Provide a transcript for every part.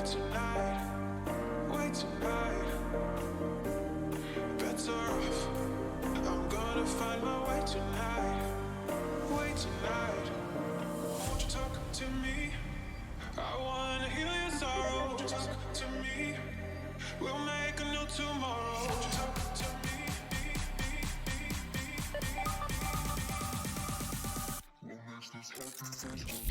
tonight, wait tonight. Bets are off. I'm gonna find my way tonight, wait tonight. Won't you talk to me? I wanna heal your sorrow. Won't you talk to me? We'll make a new tomorrow. Won't you talk to me? What makes this happy face?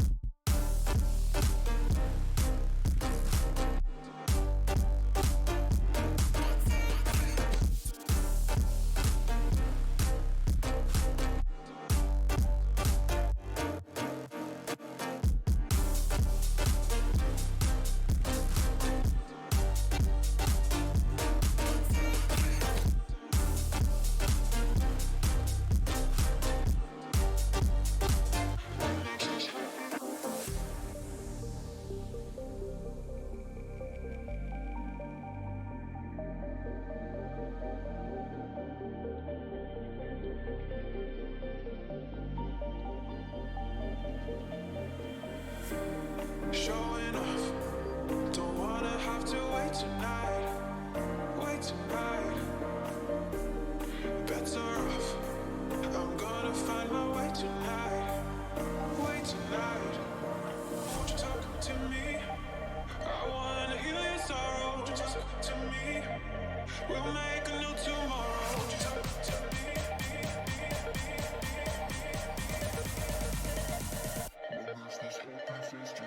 Showing off, don't wanna have to wait tonight, wait tonight. Bets are off, I'm gonna find my way tonight, wait tonight. Won't you talk to me? I wanna heal your sorrow. Won't you talk to me? We'll make a new tomorrow. Won't you talk to me? What makes this happy face do?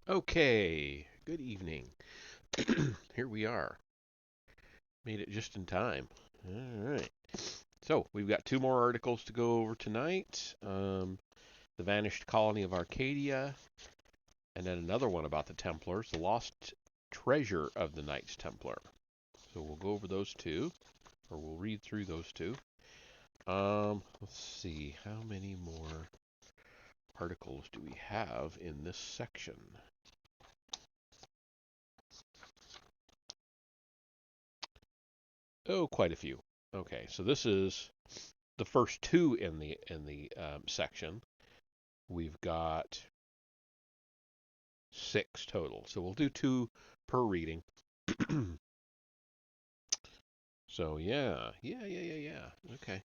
Okay, good evening. Here we are. Made it just in time. All right. So, we've got two more articles to go over tonight. The Vanished Colony of Arcadia, and then another one about the Templars, the Lost Treasure of the Knights Templar. So, we'll go over those two, or we'll read through those two. Let's see, how many more articles do we have in this section? Oh, quite a few. Okay, so this is the first two in the section. We've got 6 total, so we'll do 2 per reading. So yeah. Okay,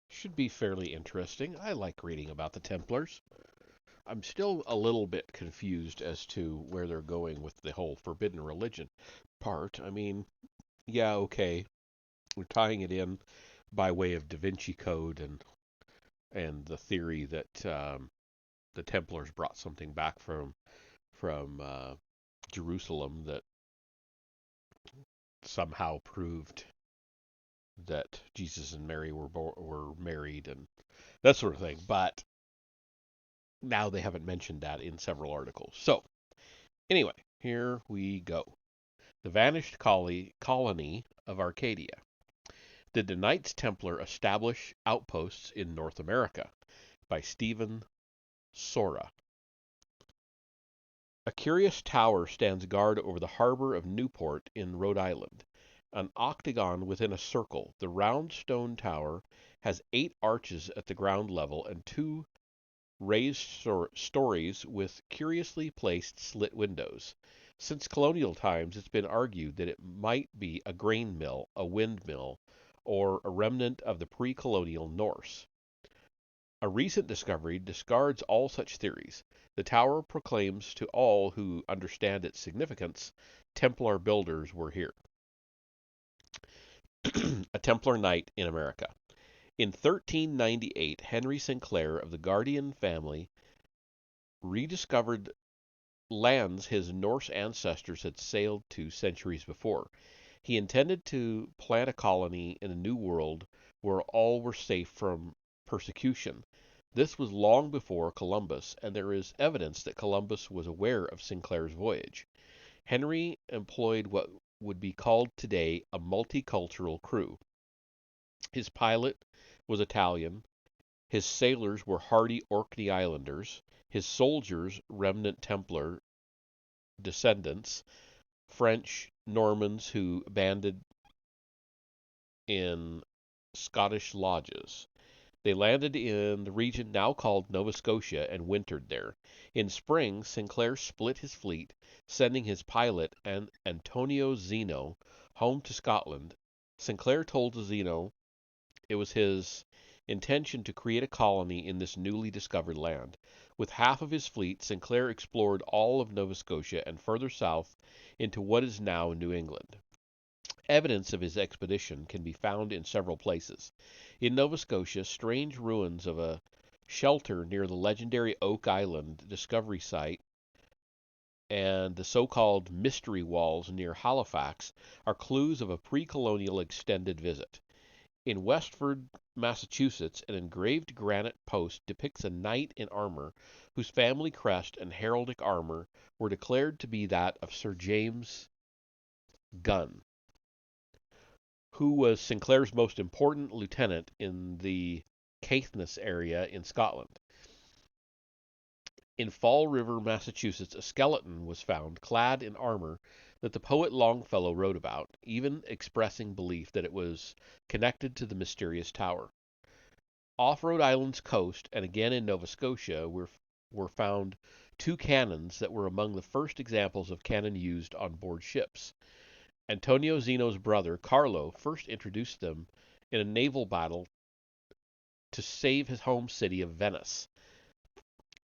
should be fairly interesting. I like reading about the Templars. I'm still a little bit confused as to where they're going with the whole forbidden religion part. I mean, yeah, okay, we're tying it in by way of Da Vinci Code and the theory that the Templars brought something back from Jerusalem that somehow proved that Jesus and Mary were married and that sort of thing. But now they haven't mentioned that in several articles. So anyway, here we go. The Vanished Colony of Arcadia. Did the Knights Templar establish outposts in North America? By Stephen Sora. A curious tower stands guard over the harbor of Newport in Rhode Island. An octagon within a circle, the round stone tower has 8 arches at the ground level and 2 raised stories with curiously placed slit windows. Since colonial times, it's been argued that it might be a grain mill, a windmill, or a remnant of the pre-colonial Norse. A recent discovery discards all such theories. The tower proclaims to all who understand its significance, Templar builders were here. A Templar Knight in America. In 1398, Henry Sinclair of the Guardian family rediscovered lands his Norse ancestors had sailed to centuries before. He intended to plant a colony in a new world where all were safe from persecution. This was long before Columbus, and there is evidence that Columbus was aware of Sinclair's voyage. Henry employed what would be called today a multicultural crew. His pilot was Italian, his sailors were hardy Orkney Islanders, his soldiers remnant Templar descendants, French Normans who banded in Scottish lodges. They landed in the region now called Nova Scotia and wintered there. In spring, Sinclair split his fleet, sending his pilot and Antonio Zeno home to Scotland. Sinclair told Zeno it was his intention to create a colony in this newly discovered land. With half of his fleet, Sinclair explored all of Nova Scotia and further south into what is now New England. Evidence of his expedition can be found in several places. In Nova Scotia, strange ruins of a shelter near the legendary Oak Island discovery site and the so-called Mystery Walls near Halifax are clues of a pre-colonial extended visit. In Westford, Massachusetts, an engraved granite post depicts a knight in armor whose family crest and heraldic armor were declared to be that of Sir James Gunn, who was Sinclair's most important lieutenant in the Caithness area in Scotland. In Fall River, Massachusetts, a skeleton was found clad in armor that the poet Longfellow wrote about, even expressing belief that it was connected to the mysterious tower. Off Rhode Island's coast, and again in Nova Scotia, were found two cannons that were among the first examples of cannon used on board ships. Antonio Zeno's brother, Carlo, first introduced them in a naval battle to save his home city of Venice.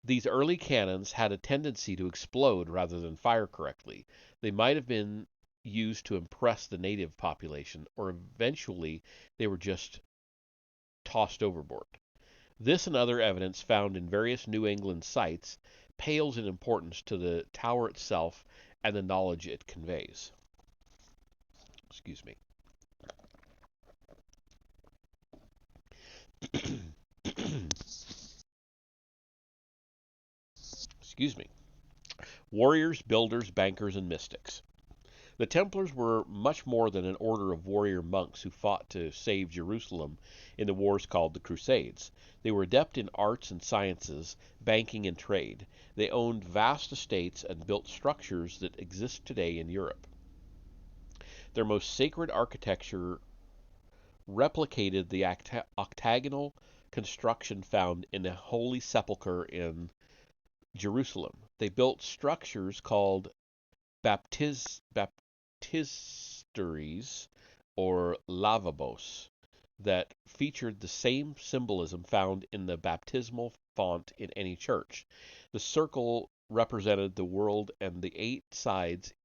These early cannons had a tendency to explode rather than fire correctly. They might have been used to impress the native population, or eventually they were just tossed overboard. This and other evidence found in various New England sites pales in importance to the tower itself and the knowledge it conveys. Excuse me. Excuse me. Warriors, builders, bankers, and mystics. The Templars were much more than an order of warrior monks who fought to save Jerusalem in the wars called the Crusades. They were adept in arts and sciences, banking and trade. They owned vast estates and built structures that exist today in Europe. Their most sacred architecture replicated the octagonal construction found in the Holy Sepulchre in Jerusalem. They built structures called baptisteries or lavabos that featured the same symbolism found in the baptismal font in any church. The circle represented the world and the 8 sides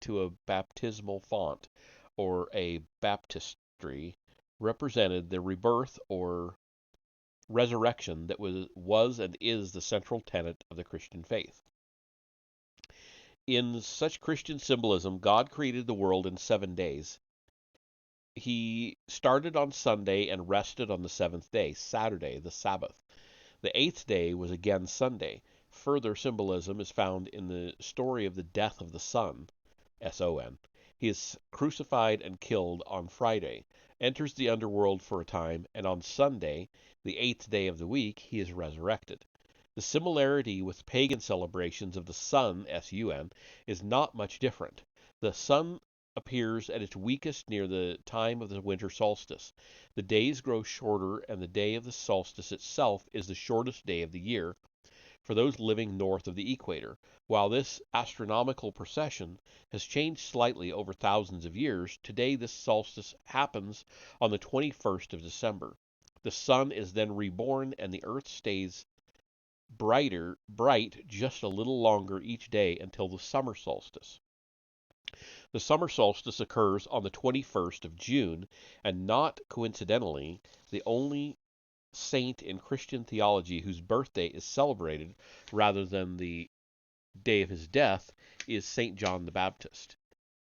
to a baptismal font or a baptistry represented the rebirth or resurrection that was and is the central tenet of the Christian faith. In such Christian symbolism, God created the world in 7 days. He started on Sunday and rested on the seventh day, Saturday, the Sabbath. The eighth day was again Sunday. Further symbolism is found in the story of the death of the Son, S-O-N. He is crucified and killed on Friday, enters the underworld for a time, and on Sunday, the eighth day of the week, he is resurrected. The similarity with pagan celebrations of the sun, S-U-N, is not much different. The sun appears at its weakest near the time of the winter solstice. The days grow shorter, and the day of the solstice itself is the shortest day of the year for those living north of the equator. While this astronomical procession has changed slightly over thousands of years, today this solstice happens on the 21st of December. The sun is then reborn, and the earth stays bright just a little longer each day until the summer solstice. The summer solstice occurs on the 21st of June, and not coincidentally, the only saint in Christian theology whose birthday is celebrated rather than the day of his death is St. John the Baptist.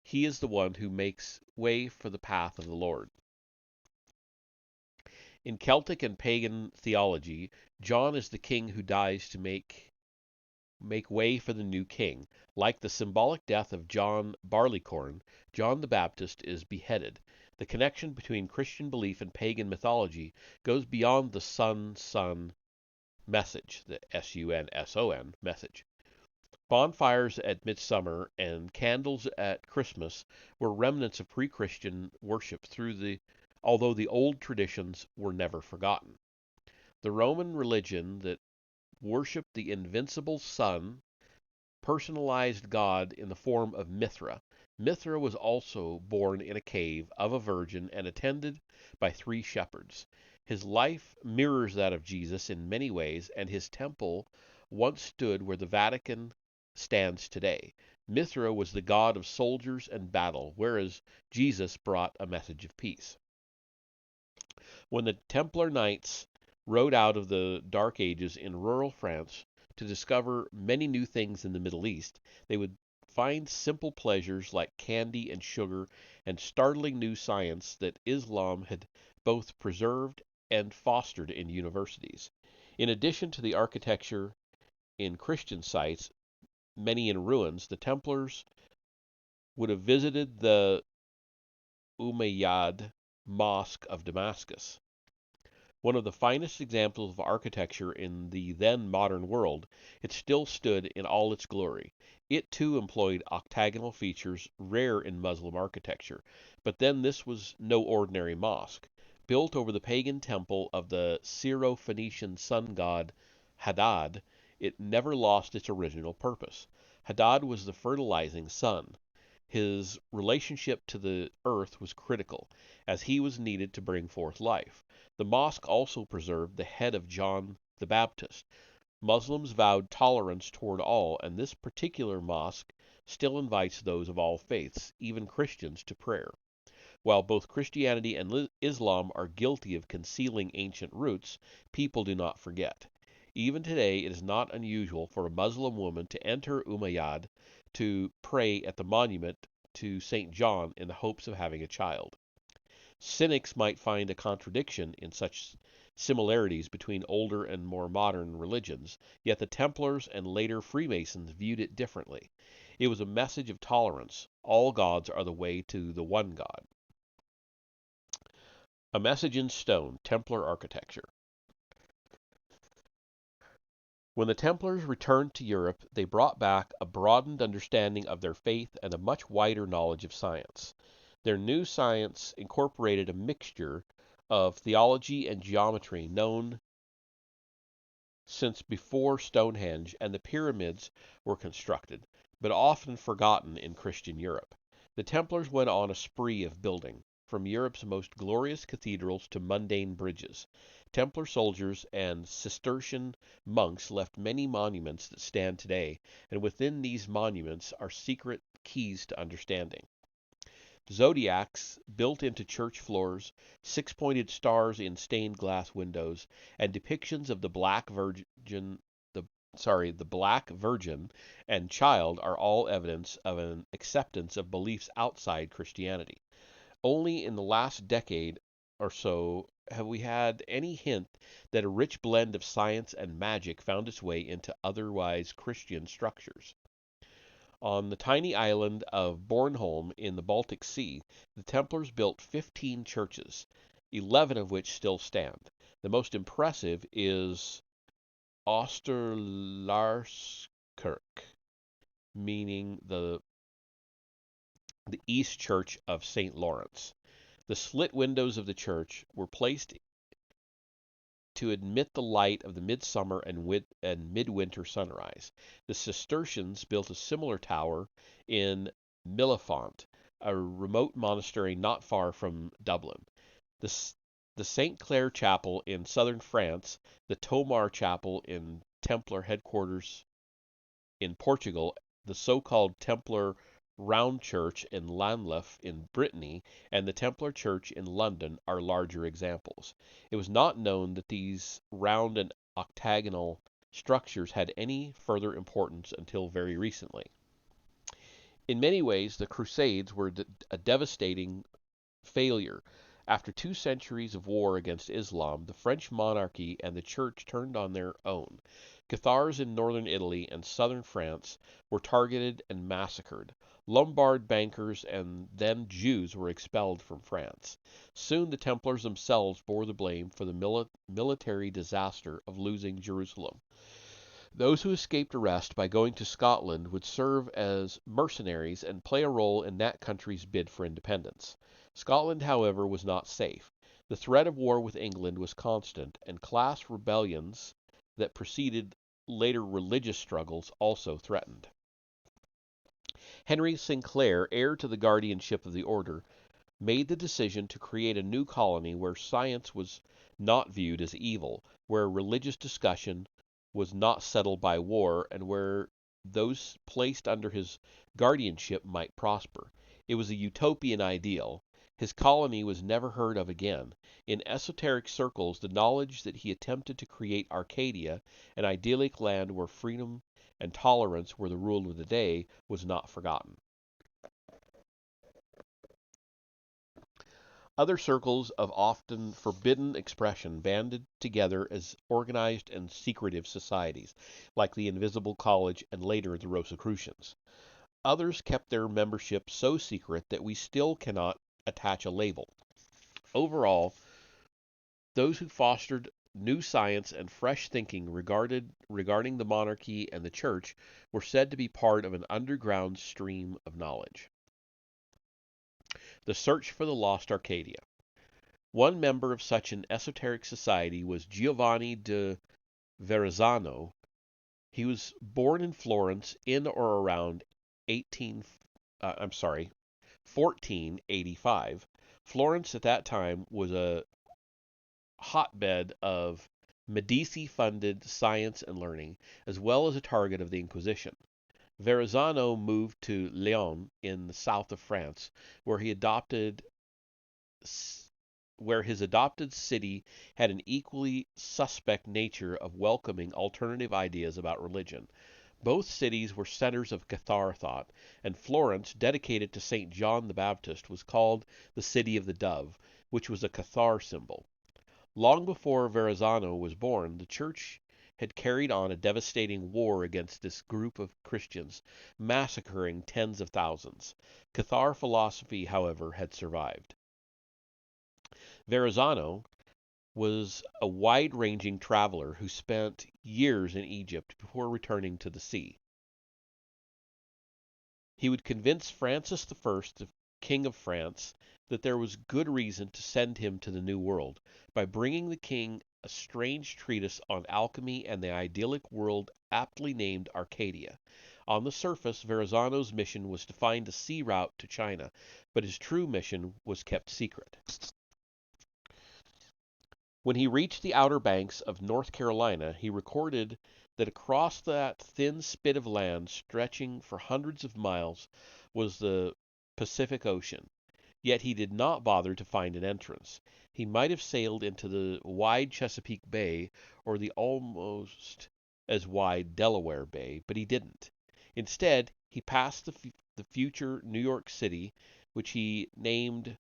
He is the one who makes way for the path of the Lord. In Celtic and pagan theology, John is the king who dies to make way for the new king. Like the symbolic death of John Barleycorn, John the Baptist is beheaded. The connection between Christian belief and pagan mythology goes beyond the sun message, the sunson message. Bonfires at midsummer and candles at Christmas were remnants of pre-Christian worship although the old traditions were never forgotten. The Roman religion that worshipped the invincible sun personalized God in the form of Mithra. Mithra was also born in a cave of a virgin and attended by 3 shepherds. His life mirrors that of Jesus in many ways, and his temple once stood where the Vatican stands today. Mithra was the god of soldiers and battle, whereas Jesus brought a message of peace. When the Templar Knights rode out of the Dark Ages in rural France to discover many new things in the Middle East, they would find simple pleasures like candy and sugar and startling new science that Islam had both preserved and fostered in universities. In addition to the architecture in Christian sites, many in ruins, the Templars would have visited the Umayyad Mosque of Damascus. One of the finest examples of architecture in the then modern world, it still stood in all its glory. It too employed octagonal features rare in Muslim architecture, but then this was no ordinary mosque. Built over the pagan temple of the Syro-Phoenician sun god Hadad, it never lost its original purpose. Hadad was the fertilizing sun. His relationship to the earth was critical, as he was needed to bring forth life. The mosque also preserved the head of John the Baptist. Muslims vowed tolerance toward all, and this particular mosque still invites those of all faiths, even Christians, to prayer. While both Christianity and Islam are guilty of concealing ancient roots, people do not forget. Even today, it is not unusual for a Muslim woman to enter Umayyad to pray at the monument to St. John in the hopes of having a child. Cynics might find a contradiction in such similarities between older and more modern religions, yet the Templars and later Freemasons viewed it differently. It was a message of tolerance. All gods are the way to the one God. A message in stone, Templar architecture. When the Templars returned to Europe, they brought back a broadened understanding of their faith and a much wider knowledge of science. Their new science incorporated a mixture of theology and geometry known since before Stonehenge and the pyramids were constructed, but often forgotten in Christian Europe. The Templars went on a spree of building, from Europe's most glorious cathedrals to mundane bridges. Templar soldiers and Cistercian monks left many monuments that stand today, and within these monuments are secret keys to understanding. Zodiacs built into church floors, 6-pointed stars in stained glass windows, and depictions of the Black Virgin and Child are all evidence of an acceptance of beliefs outside Christianity. Only in the last decade or so have we had any hint that a rich blend of science and magic found its way into otherwise Christian structures. On the tiny island of Bornholm in the Baltic Sea, the Templars built 15 churches, 11 of which still stand. The most impressive is Osterlarskirk, meaning the East Church of St. Lawrence. The slit windows of the church were placed to admit the light of the midsummer and midwinter sunrise. The Cistercians built a similar tower in Millefont, a remote monastery not far from Dublin. The St. Clair Chapel in southern France, the Tomar Chapel in Templar headquarters in Portugal, the so-called Templar Round Church in Llanelwch in Brittany and the Templar Church in London are larger examples. It was not known that these round and octagonal structures had any further importance until very recently. In many ways, the Crusades were a devastating failure. After 2 centuries of war against Islam, the French monarchy and the Church turned on their own. Cathars in northern Italy and southern France were targeted and massacred. Lombard bankers and then Jews were expelled from France. Soon the Templars themselves bore the blame for the military disaster of losing Jerusalem. Those who escaped arrest by going to Scotland would serve as mercenaries and play a role in that country's bid for independence. Scotland, however, was not safe. The threat of war with England was constant, and class rebellions that preceded later religious struggles also threatened. Henry Sinclair, heir to the guardianship of the order, made the decision to create a new colony where science was not viewed as evil, where religious discussion was not settled by war, and where those placed under his guardianship might prosper. It was a utopian ideal. His colony was never heard of again. In esoteric circles, the knowledge that he attempted to create Arcadia, an idyllic land where freedom and tolerance were the rule of the day, was not forgotten. Other circles of often forbidden expression banded together as organized and secretive societies, like the Invisible College and later the Rosicrucians. Others kept their membership so secret that we still cannot attach a label. Overall, those who fostered new science and fresh thinking regarding the monarchy and the church were said to be part of an underground stream of knowledge. The search for the lost Arcadia. One member of such an esoteric society was Giovanni de Verrazzano. He was born in Florence in or around 1485. Florence at that time was a hotbed of Medici-funded science and learning, as well as a target of the Inquisition. Verrazzano moved to Lyon in the south of France, where his adopted city had an equally suspect nature of welcoming alternative ideas about religion. Both cities were centers of Cathar thought, and Florence, dedicated to St. John the Baptist, was called the City of the Dove, which was a Cathar symbol. Long before Verrazzano was born, the Church had carried on a devastating war against this group of Christians, massacring tens of thousands. Cathar philosophy, however, had survived. Verrazzano was a wide-ranging traveler who spent years in Egypt before returning to the sea. He would convince Francis I, the King of France, that there was good reason to send him to the New World by bringing the king a strange treatise on alchemy and the idyllic world aptly named Arcadia. On the surface, Verrazzano's mission was to find a sea route to China, but his true mission was kept secret. When he reached the outer banks of North Carolina, he recorded that across that thin spit of land stretching for hundreds of miles was the Pacific Ocean. Yet he did not bother to find an entrance. He might have sailed into the wide Chesapeake Bay or the almost as wide Delaware Bay, but he didn't. Instead, he passed the future New York City, which he named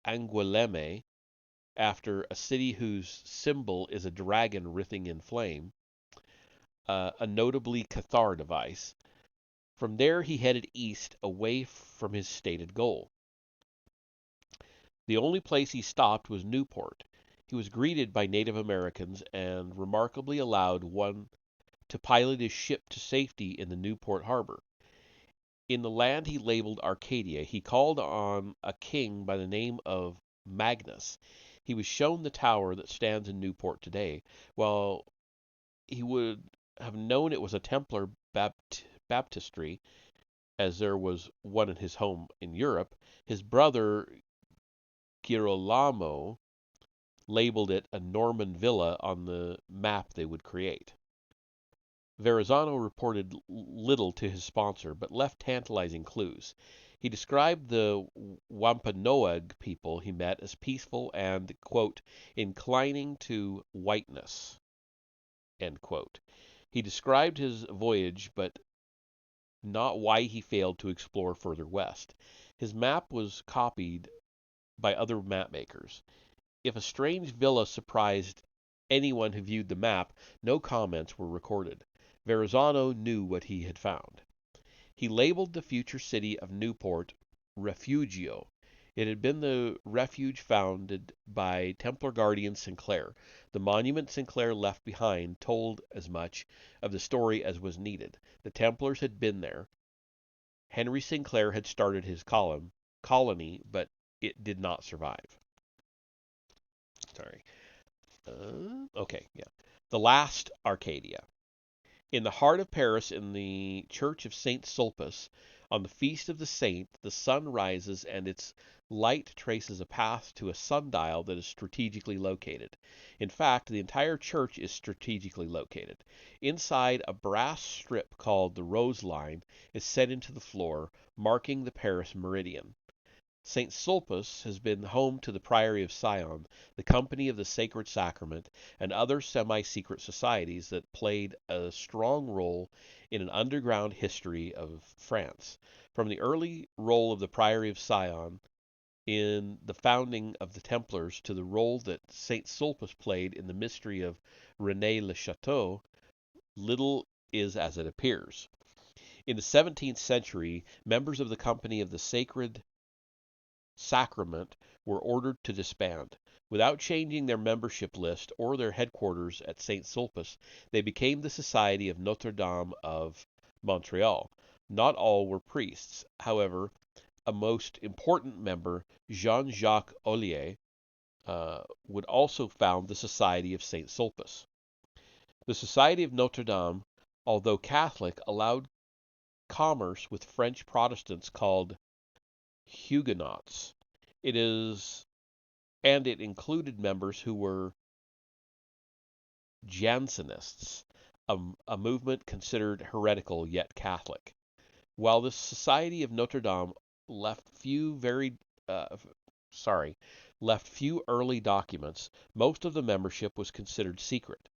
Angoulême, after a city whose symbol is a dragon writhing in flame, a notably Cathar device. From there he headed east away from his stated goal. The only place he stopped was Newport. He was greeted by Native Americans and remarkably allowed one to pilot his ship to safety in the Newport harbor. In the land he labeled Arcadia, he called on a king by the name of Magnus. He was shown the tower that stands in Newport today. While he would have known it was a Templar baptistry, as there was one in his home in Europe, his brother Girolamo labeled it a Norman villa on the map they would create. Verrazano reported little to his sponsor, but left tantalizing clues. He described the Wampanoag people he met as peaceful and, quote, inclining to whiteness, end quote. He described his voyage, but not why he failed to explore further west. His map was copied by other mapmakers. If a strange villa surprised anyone who viewed the map, no comments were recorded. Verrazano knew what he had found. He labeled the future city of Newport Refugio. It had been the refuge founded by Templar guardian Sinclair. The monument Sinclair left behind told as much of the story as was needed. The Templars had been there. Henry Sinclair had started his colony, but it did not survive. Sorry. Okay, yeah. The last Arcadia. In the heart of Paris, in the church of Saint Sulpice, on the feast of the saint, the sun rises and its light traces a path to a sundial that is strategically located. In fact, the entire church is strategically located. Inside, a brass strip called the rose line is set into the floor, marking the Paris meridian. St. Sulpice has been home to the Priory of Sion, the Company of the Sacred Sacrament, and other semi-secret societies that played a strong role in an underground history of France. From the early role of the Priory of Sion in the founding of the Templars to the role that St. Sulpice played in the mystery of René le Chateau, little is as it appears. In the 17th century, members of the Company of the Sacred Sacrament were ordered to disband. Without changing their membership list or their headquarters at St. Sulpice, they became the Society of Notre Dame of Montreal. Not all were priests. However, a most important member, Jean-Jacques Ollier, would also found the Society of St. Sulpice. The Society of Notre Dame, although Catholic, allowed commerce with French Protestants called Huguenots. It is and it included members who were Jansenists, a movement considered heretical yet Catholic. While the Society of Notre Dame left few very uh, sorry, left few early documents, most of the membership was considered secret.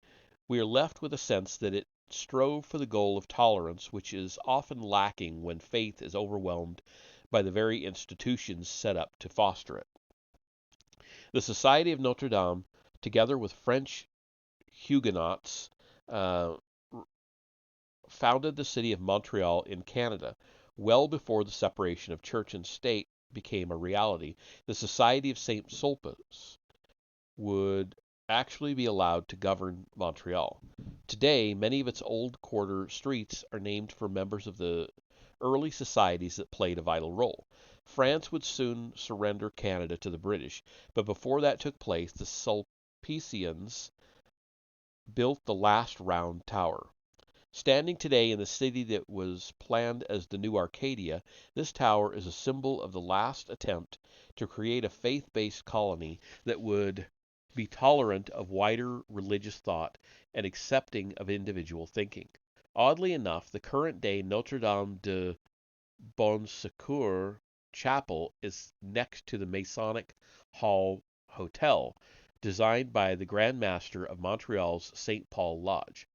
We are left with a sense that it strove for the goal of tolerance, which is often lacking when faith is overwhelmed by the very institutions set up to foster it. The Society of Notre Dame, together with French Huguenots, uh, founded the city of Montreal in Canada. Well before the separation of church and state became a reality, the Society of St. Sulpice would actually be allowed to govern Montreal. Today, many of its old quarter streets are named for members of the early societies that played a vital role. France would soon surrender Canada to the British, but before that took place, the Sulpicians built the last round tower. Standing today in the city that was planned as the new Arcadia, this tower is a symbol of the last attempt to create a faith-based colony that would be tolerant of wider religious thought and accepting of individual thinking. Oddly enough, the current day Notre Dame de Bon Secours Chapel is next to the Masonic Hall Hotel, designed by the Grand Master of Montreal's St. Paul Lodge.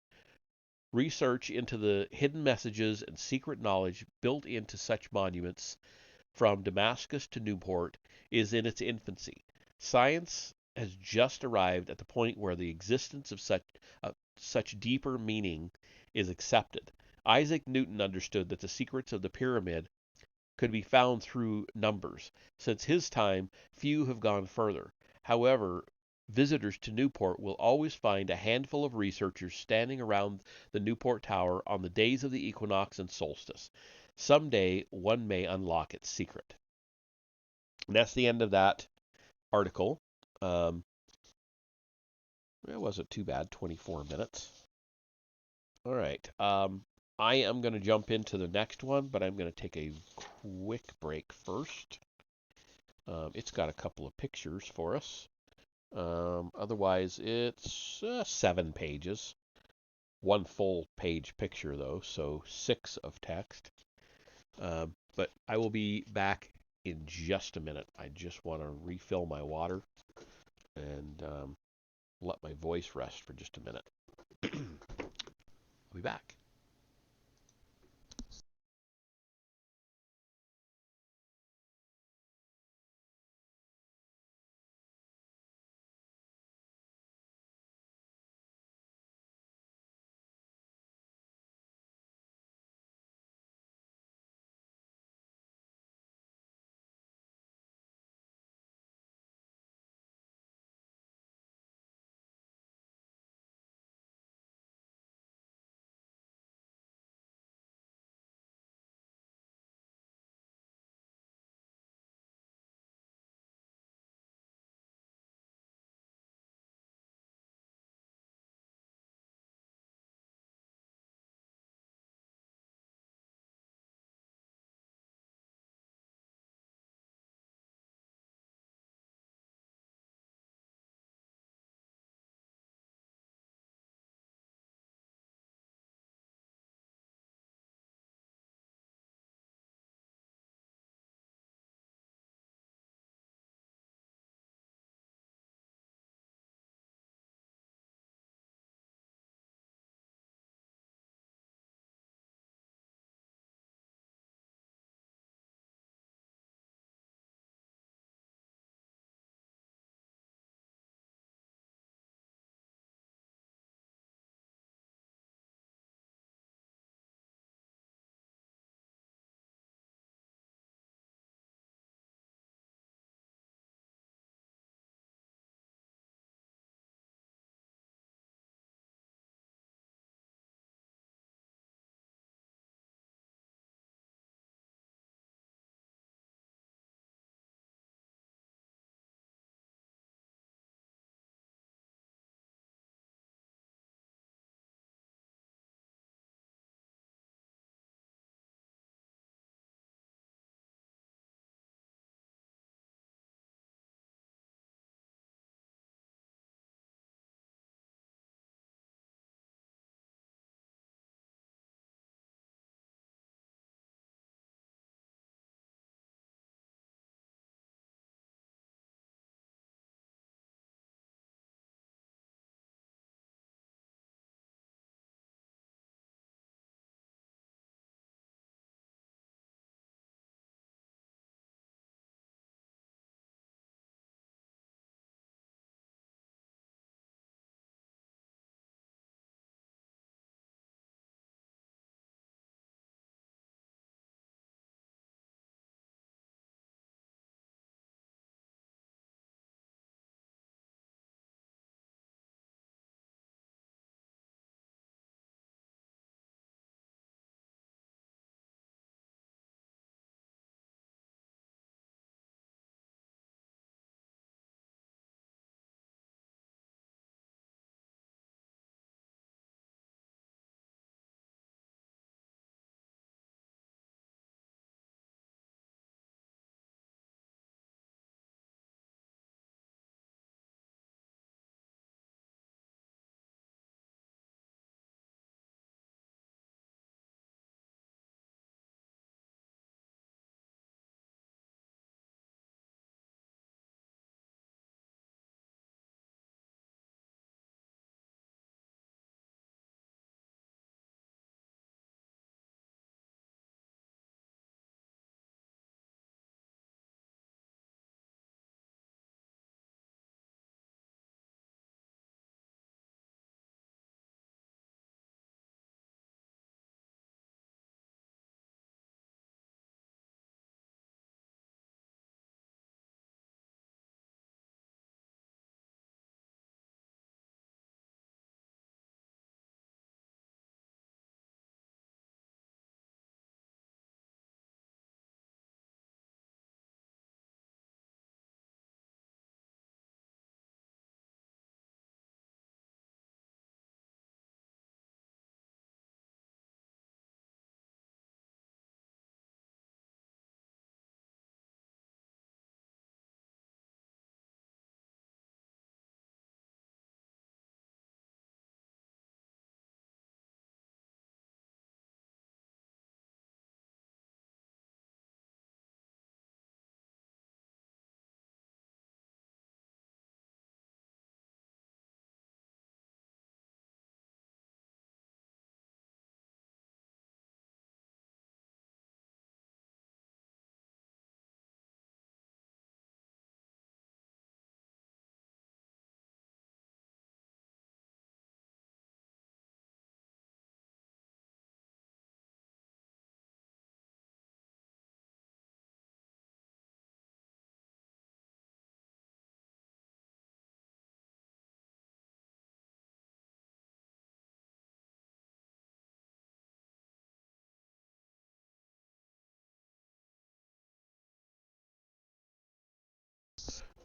Research into the hidden messages and secret knowledge built into such monuments from Damascus to Newport is in its infancy. Science has just arrived at the point where the existence of such deeper meaning is accepted. Isaac Newton understood that the secrets of the pyramid could be found through numbers. Since his time, few have gone further. However, visitors to Newport will always find a handful of researchers standing around the Newport Tower on the days of the equinox and solstice. Someday, one may unlock its secret. And that's the end of that article. It wasn't too bad, 24 minutes. All right. I am going to jump into the next one, but I'm going to take a quick break first. It's got a couple of pictures for us. Otherwise, it's 7 pages. one full page picture though, so 6 of text. But I will be back in just a minute. I just want to refill my water and let my voice rest for just a minute. I'll be back.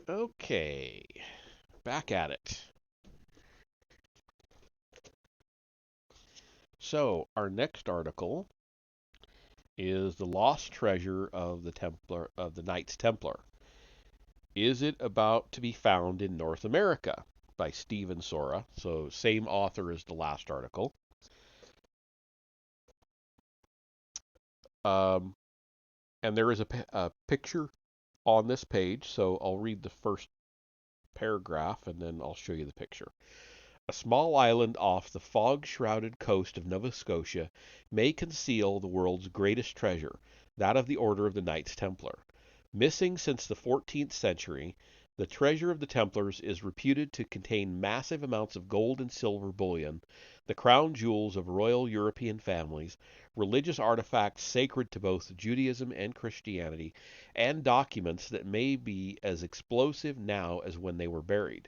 Okay, back at it. So, our next article is the lost treasure of the Knights Templar. Is it about to be found in North America? By Stephen Sora. So, same author as the last article. Um, and there is a picture on this page, so I'll read the first paragraph and then I'll show you the picture. A small island off the fog-shrouded coast of Nova Scotia may conceal the world's greatest treasure, that of the Order of the Knights Templar. Missing since the 14th century, the treasure of the Templars is reputed to contain massive amounts of gold and silver bullion, the crown jewels of royal European families, religious artifacts sacred to both Judaism and Christianity, and documents that may be as explosive now as when they were buried.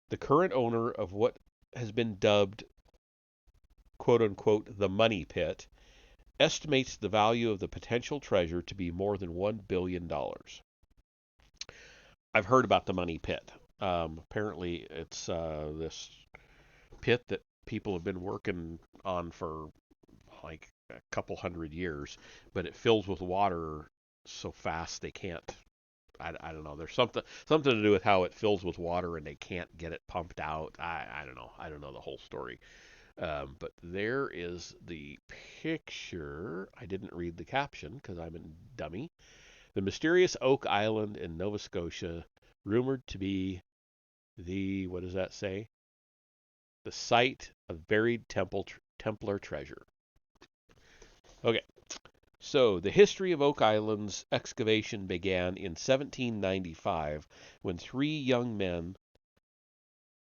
The current owner of what has been dubbed quote unquote the money pit estimates the value of the potential treasure to be more than $1 billion. I've heard about the money pit. Apparently, it's this pit that people have been working on for like a couple hundred years, but it fills with water so fast they can't. I don't know. There's something to do with how it fills with water and they can't get it pumped out. I don't know. I don't know the whole story. But there is the picture. I didn't read the caption because I'm a dummy. The mysterious Oak Island in Nova Scotia, rumored to be what does that say? The site of buried Templar treasure. Okay, so the history of Oak Island's excavation began in 1795 when three young men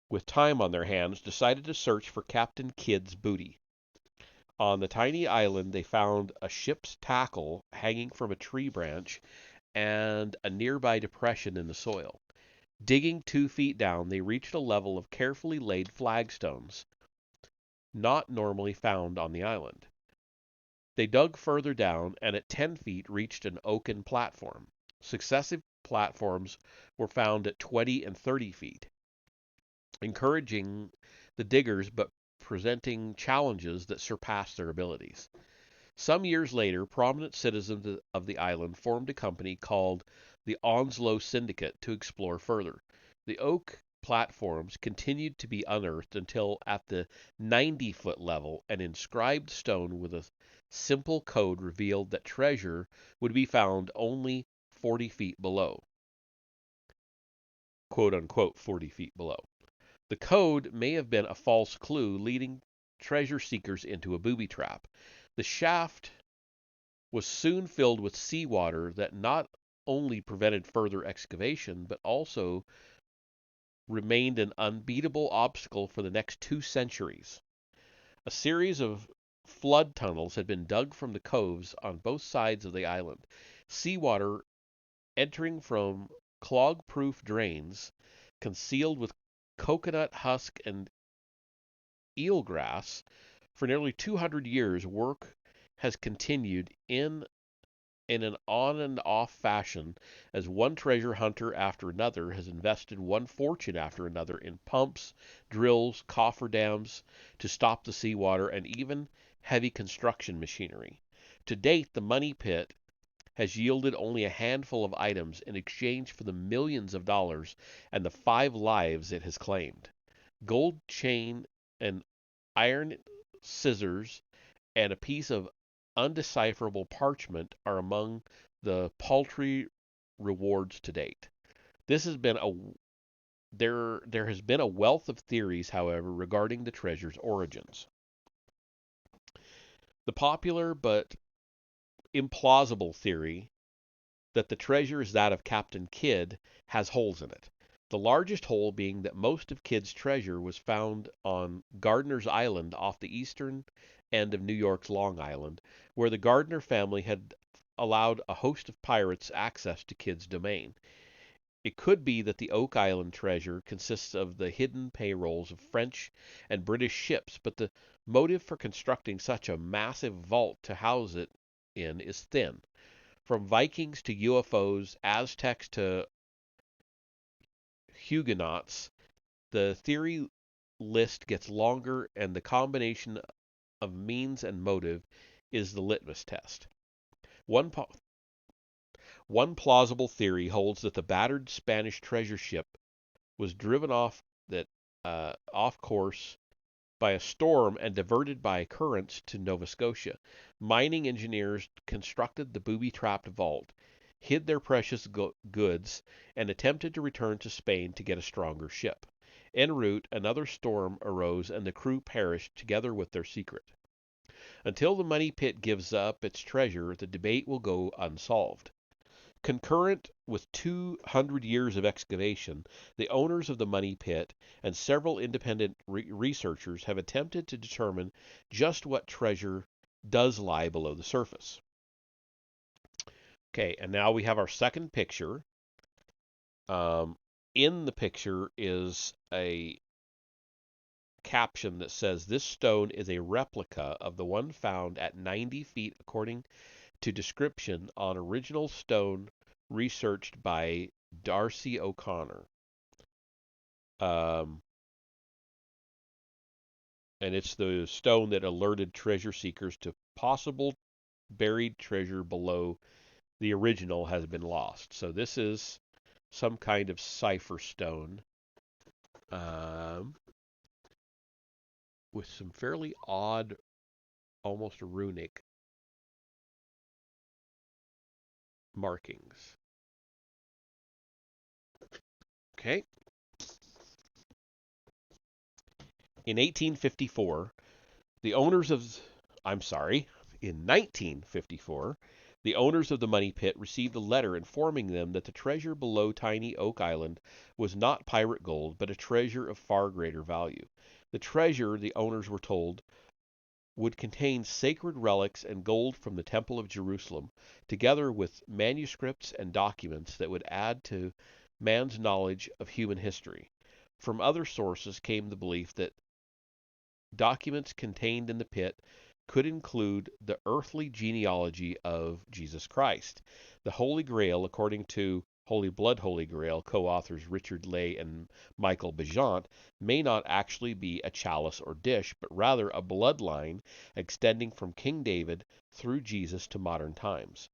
with time on their hands decided to search for Captain Kidd's booty. On the tiny island, they found a ship's tackle hanging from a tree branch and a nearby depression in the soil. Digging 2 feet down, they reached a level of carefully laid flagstones, not normally found on the island. They dug further down and at 10 feet reached an oaken platform. Successive platforms were found at 20 and 30 feet, encouraging the diggers but presenting challenges that surpassed their abilities. Some years later, prominent citizens of the island formed a company called the Onslow Syndicate to explore further. The oak platforms continued to be unearthed until at the 90-foot level, an inscribed stone with a simple code revealed that treasure would be found only 40 feet below. Quote unquote 40 feet below. The code may have been a false clue leading treasure seekers into a booby trap. The shaft was soon filled with seawater that not only prevented further excavation, but also remained an unbeatable obstacle for the next 2 centuries. A series of flood tunnels had been dug from the coves on both sides of the island. Seawater entering from clog-proof drains concealed with coconut husk and eelgrass. For nearly 200 years, work has continued in an on and off fashion as one treasure hunter after another has invested one fortune after another in pumps, drills, cofferdams to stop the seawater, and even heavy construction machinery. To date, the money pit has yielded only a handful of items in exchange for the millions of dollars and the 5 lives it has claimed. Gold chain and iron scissors and a piece of undecipherable parchment are among the paltry rewards to date. This has been a there has been a wealth of theories, however, regarding the treasure's origins. The popular but implausible theory that the treasure is that of Captain Kidd has holes in it. The largest hole being that most of Kidd's treasure was found on Gardiner's Island off the eastern end of New York's Long Island, where the Gardiner family had allowed a host of pirates access to Kidd's domain. It could be that the Oak Island treasure consists of the hidden payrolls of French and British ships, but the motive for constructing such a massive vault to house it in is thin. From Vikings to UFOs, Aztecs to Huguenots, the theory list gets longer, and the combination of means and motive is the litmus test. One, one plausible theory holds that the battered Spanish treasure ship was driven off course by a storm and diverted by currents to Nova Scotia. Mining engineers constructed the booby-trapped vault, hid their precious goods, and attempted to return to Spain to get a stronger ship. En route, another storm arose and the crew perished together with their secret. Until the money pit gives up its treasure, the debate will go unsolved. Concurrent with 200 years of excavation, the owners of the money pit and several independent researchers have attempted to determine just what treasure does lie below the surface. Okay, and now we have our second picture. In the picture is a caption that says, "This stone is a replica of the one found at 90 feet according to description on original stone researched by Darcy O'Connor." Um, and it's the stone that alerted treasure seekers to possible buried treasure below the original has been lost. So this is some kind of cipher stone um, with some fairly odd, almost runic markings. Okay. In 1854, the owners of, I'm sorry, in 1954, the owners of the money pit received a letter informing them that the treasure below Tiny Oak Island was not pirate gold, but a treasure of far greater value. The treasure, the owners were told, would contain sacred relics and gold from the Temple of Jerusalem, together with manuscripts and documents that would add to man's knowledge of human history. From other sources came the belief that documents contained in the pit could include the earthly genealogy of Jesus Christ. The Holy Grail, according to Holy Blood Holy Grail co-authors Richard Lay and Michael Bejant, may not actually be a chalice or dish, but rather a bloodline extending from King David through Jesus to modern times.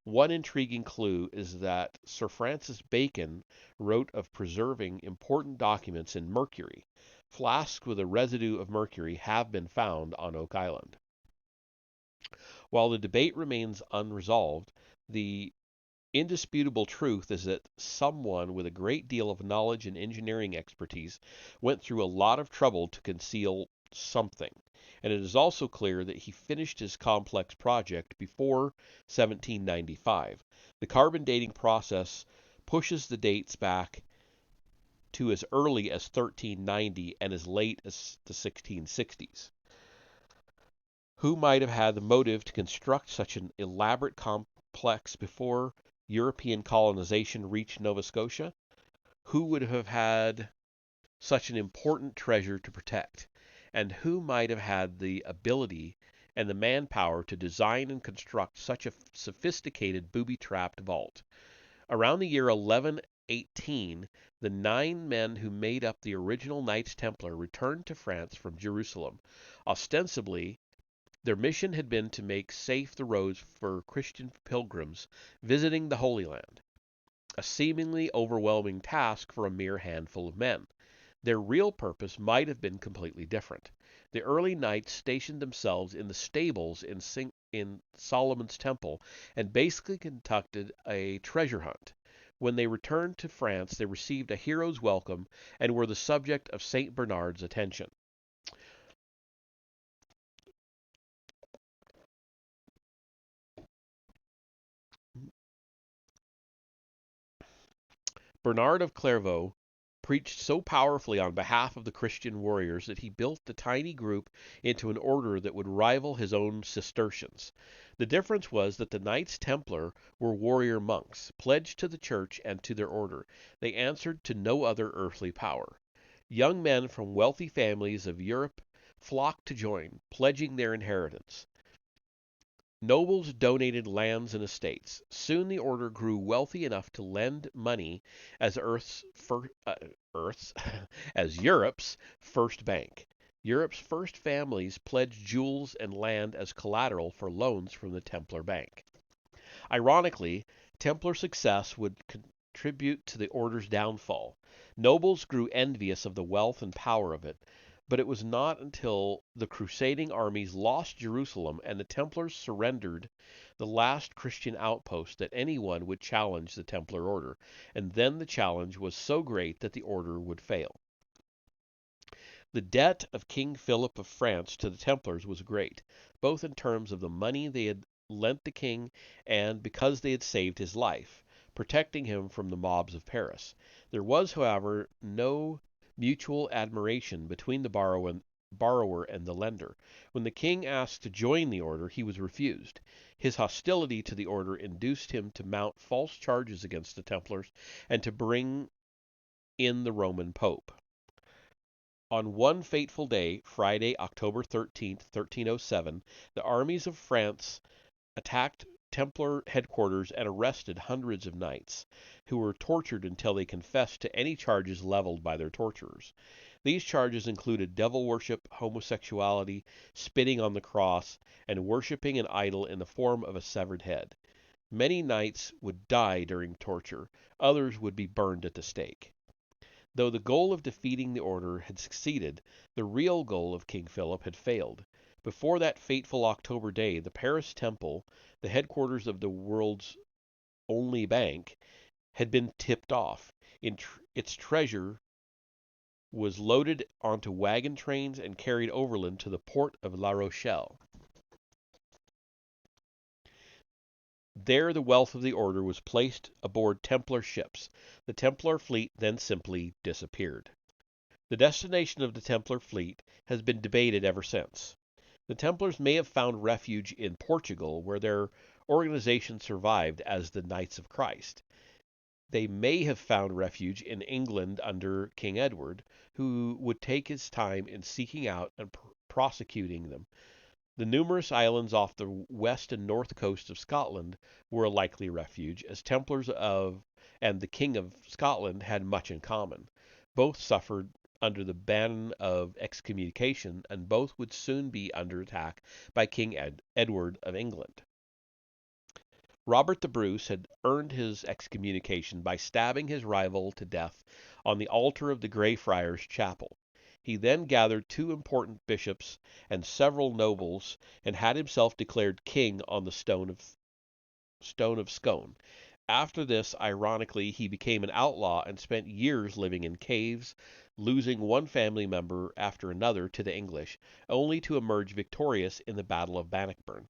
One intriguing clue is that Sir Francis Bacon wrote of preserving important documents in mercury. Flasks with a residue of mercury have been found on Oak Island. While the debate remains unresolved, the indisputable truth is that someone with a great deal of knowledge and engineering expertise went through a lot of trouble to conceal something, and it is also clear that he finished his complex project before 1795. The carbon dating process pushes the dates back to as early as 1390 and as late as the 1660s. Who might have had the motive to construct such an elaborate complex before European colonization reached Nova Scotia? Who would have had such an important treasure to protect? And who might have had the ability and the manpower to design and construct such a sophisticated booby-trapped vault? Around the year 1118, the 9 men who made up the original Knights Templar returned to France from Jerusalem. Ostensibly, their mission had been to make safe the roads for Christian pilgrims visiting the Holy Land, a seemingly overwhelming task for a mere handful of men. Their real purpose might have been completely different. The early knights stationed themselves in the stables in Solomon's Temple and basically conducted a treasure hunt. When they returned to France, they received a hero's welcome and were the subject of St. Bernard's attention. Bernard of Clairvaux preached so powerfully on behalf of the Christian warriors that he built the tiny group into an order that would rival his own Cistercians. The difference was that the Knights Templar were warrior monks, pledged to the church and to their order. They answered to no other earthly power. Young men from wealthy families of Europe flocked to join, pledging their inheritance. Nobles donated lands and estates. Soon the order grew wealthy enough to lend money as Earth's as Europe's first bank. Europe's first families pledged jewels and land as collateral for loans from the Templar Bank. Ironically, Templar success would contribute to the order's downfall. Nobles grew envious of the wealth and power of it, but it was not until the crusading armies lost Jerusalem and the Templars surrendered the last Christian outpost that anyone would challenge the Templar order, and then the challenge was so great that the order would fail. The debt of King Philip of France to the Templars was great, both in terms of the money they had lent the king and because they had saved his life, protecting him from the mobs of Paris. There was, however, no mutual admiration between the borrower and the lender. When the king asked to join the order, he was refused. His hostility to the order induced him to mount false charges against the Templars and to bring in the Roman Pope. On one fateful day, Friday, October 13th, 1307, the armies of France attacked Templar headquarters and arrested hundreds of knights, who were tortured until they confessed to any charges leveled by their torturers. These charges included devil worship, homosexuality, spitting on the cross, and worshipping an idol in the form of a severed head. Many knights would die during torture, others would be burned at the stake. Though the goal of defeating the order had succeeded, the real goal of King Philip had failed. Before that fateful October day, the Paris Temple, the headquarters of the world's only bank, had been tipped off. Its treasure was loaded onto wagon trains and carried overland to the port of La Rochelle. There the wealth of the order was placed aboard Templar ships. The Templar fleet then simply disappeared. The destination of the Templar fleet has been debated ever since. The Templars may have found refuge in Portugal, where their organization survived as the Knights of Christ. They may have found refuge in England under King Edward, who would take his time in seeking out and prosecuting them. The numerous islands off the west and north coast of Scotland were a likely refuge, as Templars of and the King of Scotland had much in common. Both suffered under the ban of excommunication, and both would soon be under attack by King Edward of England. Robert the Bruce had earned his excommunication by stabbing his rival to death on the altar of the Grey Friars Chapel. He then gathered two important bishops and several nobles, and had himself declared king on the stone of Scone. After this, ironically, he became an outlaw and spent years living in caves, losing one family member after another to the English, only to emerge victorious in the Battle of Bannockburn.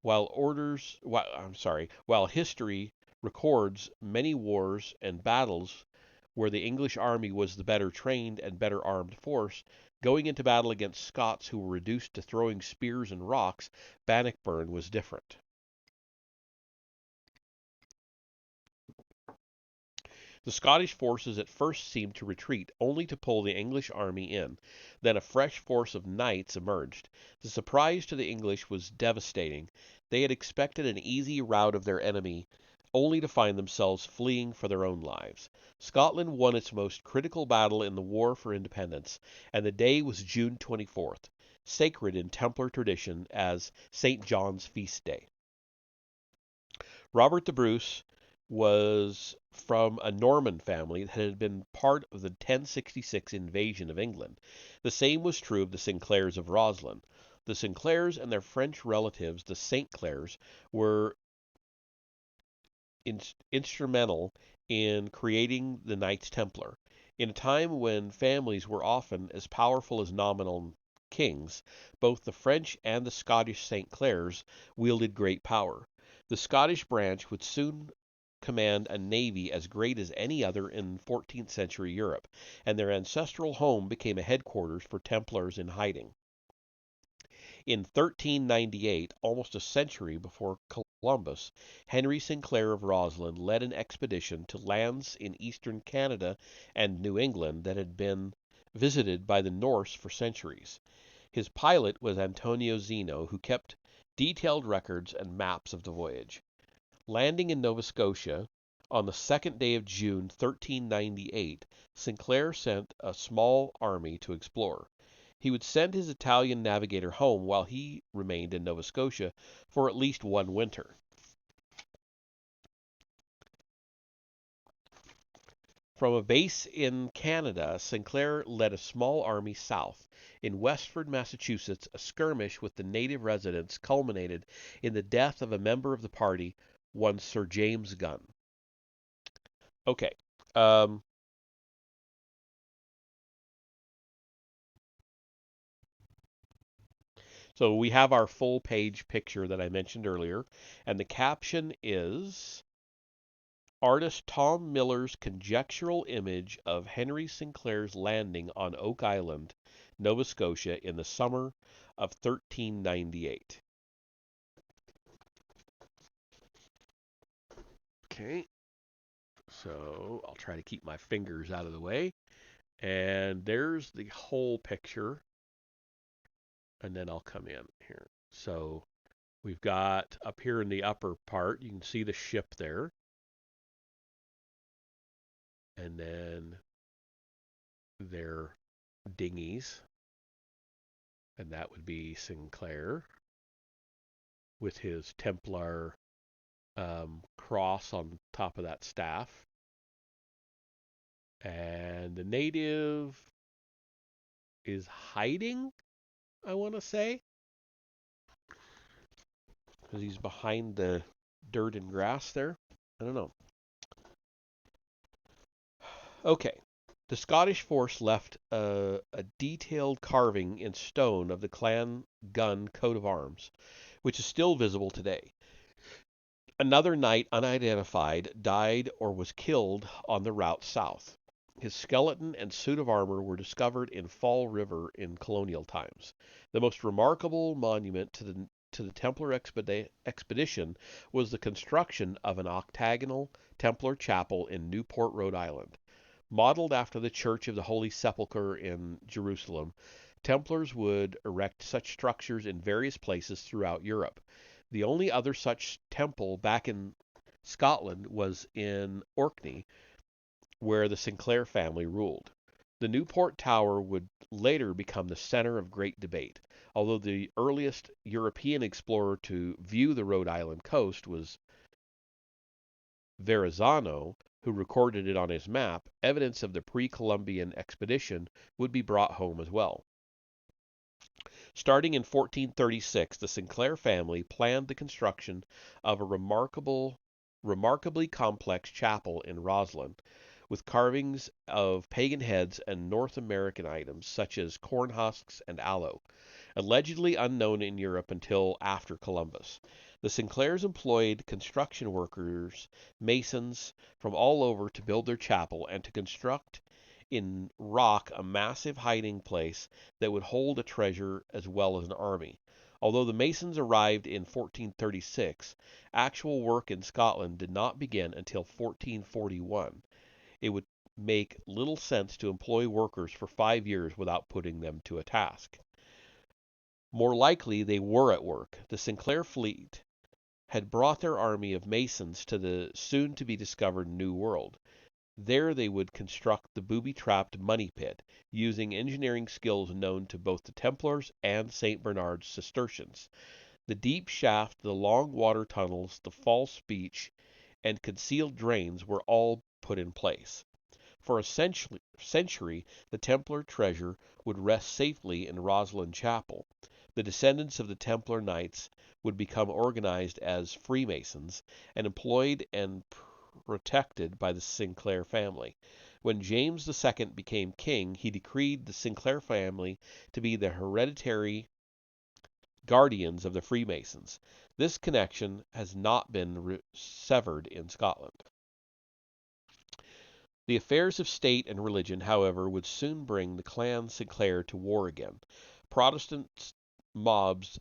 While history records many wars and battles where the English army was the better trained and better armed force, going into battle against Scots who were reduced to throwing spears and rocks, Bannockburn was different. The Scottish forces at first seemed to retreat, only to pull the English army in. Then a fresh force of knights emerged. The surprise to the English was devastating. They had expected an easy rout of their enemy, only to find themselves fleeing for their own lives. Scotland won its most critical battle in the War for Independence, and the day was June 24th, sacred in Templar tradition as St. John's feast day. Robert the Bruce was from a Norman family that had been part of the 1066 invasion of England. The same was true of the Sinclairs of Roslin. The Sinclairs and their French relatives, the St. Clairs, were instrumental in creating the Knights Templar. In a time when families were often as powerful as nominal kings, both the French and the Scottish St. Clairs wielded great power. The Scottish branch would soon command a navy as great as any other in 14th century Europe, and their ancestral home became a headquarters for Templars in hiding. In 1398, almost a century before Columbus, Henry Sinclair of Roslin led an expedition to lands in eastern Canada and New England that had been visited by the Norse for centuries. His pilot was Antonio Zeno, who kept detailed records and maps of the voyage. Landing in Nova Scotia on the second day of June 1398, Sinclair sent a small army to explore. He would send his Italian navigator home while he remained in Nova Scotia for at least one winter. From a base in Canada, Sinclair led a small army south. In Westford, Massachusetts, a skirmish with the native residents culminated in the death of a member of the party, one Sir James Gunn. Okay. Um, so we have our full page picture that I mentioned earlier, and the caption is artist Tom Miller's conjectural image of Henry Sinclair's landing on Oak Island, Nova Scotia, in the summer of 1398. Okay, so I'll try to keep my fingers out of the way. And there's the whole picture. And then I'll come in here. So we've got up here in the upper part, you can see the ship there. And then their dinghies. And that would be Sinclair with his Templar cross on top of that staff. And the native is hiding, I want to say, because he's behind the dirt and grass there. I don't know. Okay. The Scottish force left a detailed carving in stone of the clan gun coat of arms, which is still visible today. Another knight, unidentified, died or was killed on the route south. His skeleton and suit of armor were discovered in Fall River in colonial times. The most remarkable monument to the Templar expedition was the construction of an octagonal Templar chapel in Newport, Rhode Island. Modeled after the Church of the Holy Sepulchre in Jerusalem, Templars would erect such structures in various places throughout Europe. The only other such temple back in Scotland was in Orkney, where the Sinclair family ruled. The Newport Tower would later become the center of great debate. Although the earliest European explorer to view the Rhode Island coast was Verrazano, who recorded it on his map, evidence of the pre-Columbian expedition would be brought home as well. Starting in 1436, the Sinclair family planned the construction of a remarkably complex chapel in Roslyn, with carvings of pagan heads and North American items such as corn husks and aloe, allegedly unknown in Europe until after Columbus. The Sinclairs employed construction workers, masons from all over to build their chapel and to construct in rock a massive hiding place that would hold a treasure as well as an army. Although the Masons arrived in 1436, actual work in Scotland did not begin until 1441. It would make little sense to employ workers for 5 years without putting them to a task. More likely, they were at work. The Sinclair fleet had brought their army of masons to the soon to be discovered New World. There they would construct the booby-trapped money pit, using engineering skills known to both the Templars and St. Bernard's Cistercians. The deep shaft, the long water tunnels, the false beach, and concealed drains were all put in place. For a century, the Templar treasure would rest safely in Roslyn Chapel. The descendants of the Templar Knights would become organized as Freemasons and employed and protected by the Sinclair family. When James II became king, he decreed the Sinclair family to be the hereditary guardians of the Freemasons. This connection has not been severed in Scotland. The affairs of state and religion, however, would soon bring the clan Sinclair to war again. Protestant mobs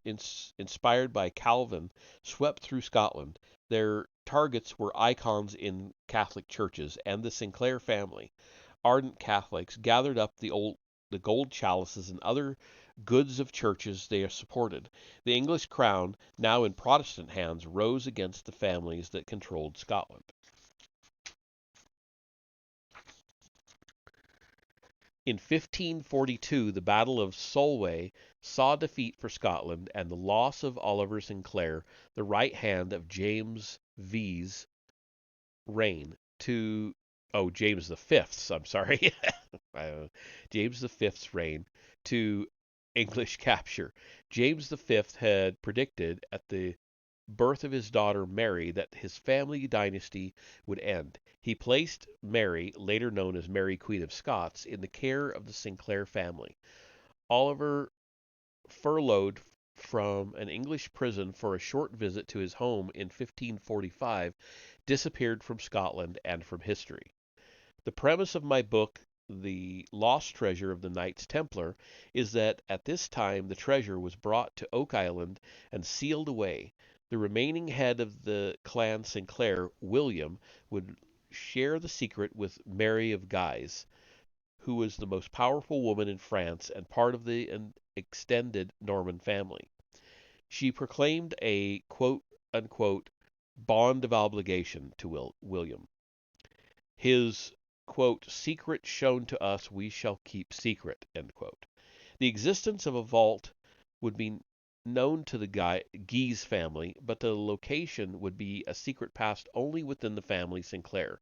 inspired by Calvin swept through Scotland. Their targets were icons in Catholic churches and the Sinclair family. Ardent Catholics gathered up the old the gold chalices, and other goods of churches they supported. The English crown, now in Protestant hands, rose against the families that controlled Scotland. In 1542, the Battle of Solway saw defeat for Scotland and the loss of Oliver Sinclair, the right hand of James V's reign to James the Fifth's. I'm sorry, James the Fifth's reign to English capture. James the Fifth had predicted at the birth of his daughter Mary that his family dynasty would end. He placed Mary, later known as Mary Queen of Scots, in the care of the Sinclair family. Oliver, furloughed from an English prison for a short visit to his home in 1545, disappeared from Scotland and from history. The premise of my book, The Lost Treasure of the Knights Templar, is that at this time the treasure was brought to Oak Island and sealed away. The remaining head of the clan Sinclair, William, would share the secret with Mary of Guise, who was the most powerful woman in France and part of the extended Norman family. She proclaimed a quote unquote bond of obligation to William. His quote secret shown to us we shall keep secret, end quote. The existence of a vault would be known to the Guise family, but the location would be a secret passed only within the family Sinclair.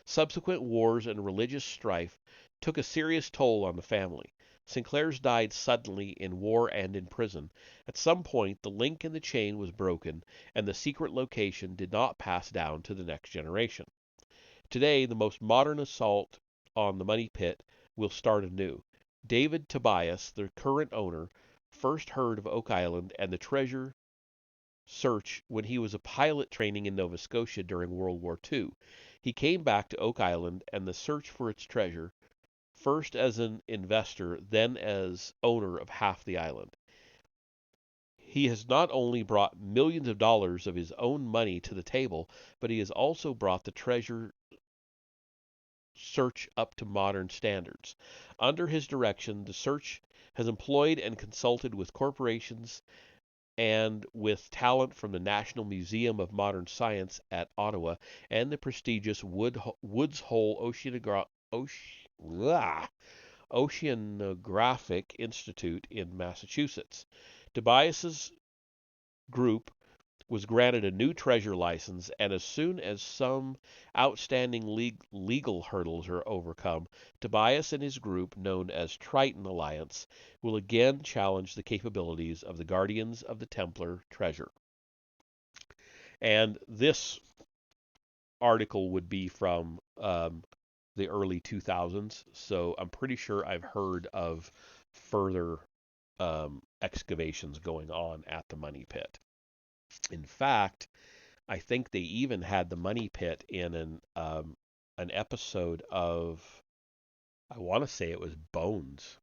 Subsequent wars and religious strife took a serious toll on the family. Sinclairs died suddenly in war and in prison. At some point, the link in the chain was broken, and the secret location did not pass down to the next generation. Today, the most modern assault on the money pit will start anew. David Tobias, the current owner, first heard of Oak Island and the treasure search when he was a pilot training in Nova Scotia during World War II. He came back to Oak Island and the search for its treasure, first as an investor, then as owner of half the island. He has not only brought millions of dollars of his own money to the table, but he has also brought the treasure search up to modern standards. Under his direction, the search has employed and consulted with corporations and with talent from the National Museum of Modern Science at Ottawa and the prestigious Woods Hole Oceanographic Institute in Massachusetts. Tobias's group was granted a new treasure license, and as soon as some outstanding legal hurdles are overcome, Tobias and his group, known as Triton Alliance, will again challenge the capabilities of the Guardians of the Templar treasure. And this article would be from the early 2000s, so I'm pretty sure I've heard of further excavations going on at the Money Pit. In fact, I think they even had the Money Pit in an episode of, I want to say it was Bones.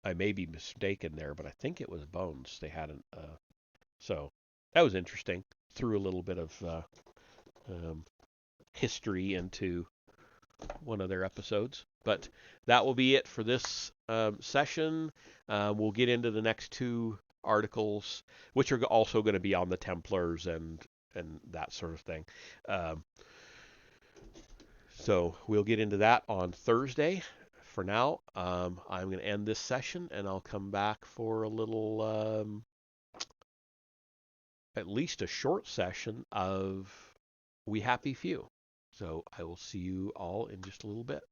I may be mistaken there, but I think it was Bones. They had so that was interesting. Threw a little bit of history into one of their episodes. But that will be it for this session. We'll get into the next two articles, which are also going to be on the Templars and that sort of thing. So we'll get into that on Thursday. For now, I'm going to end this session, and I'll come back for a little, at least a short session of We Happy Few. So I will see you all in just a little bit.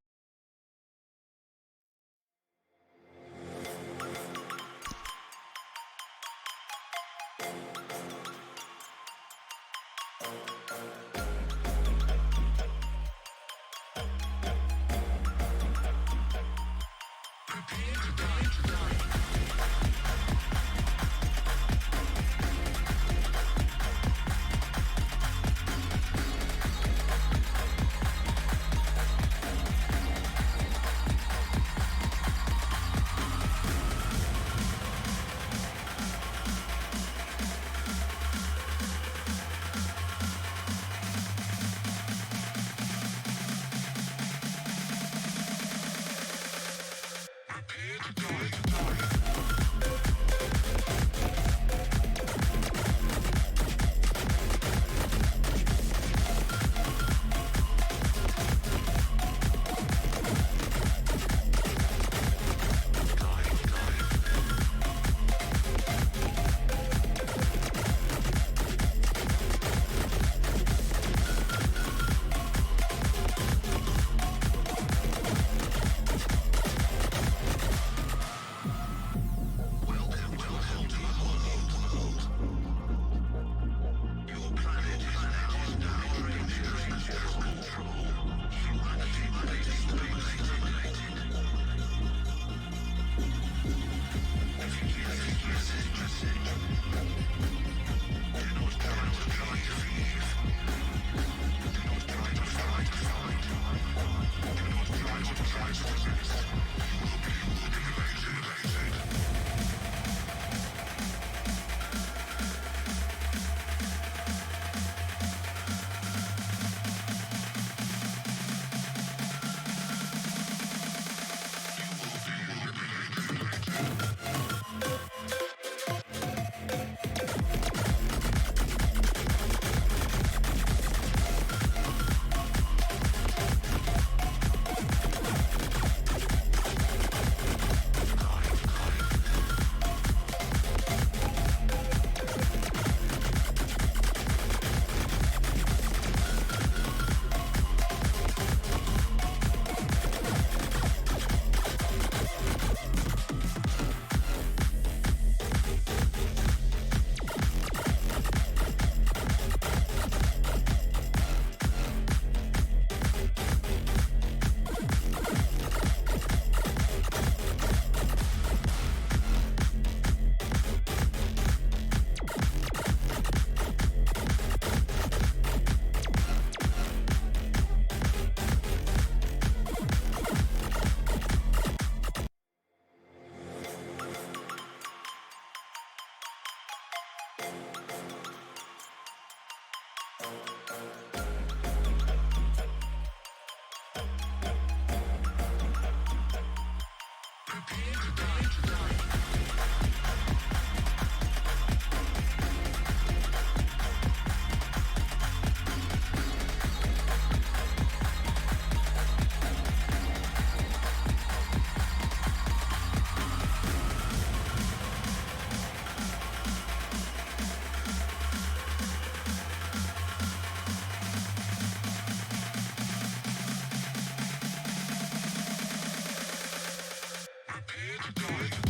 Repeat.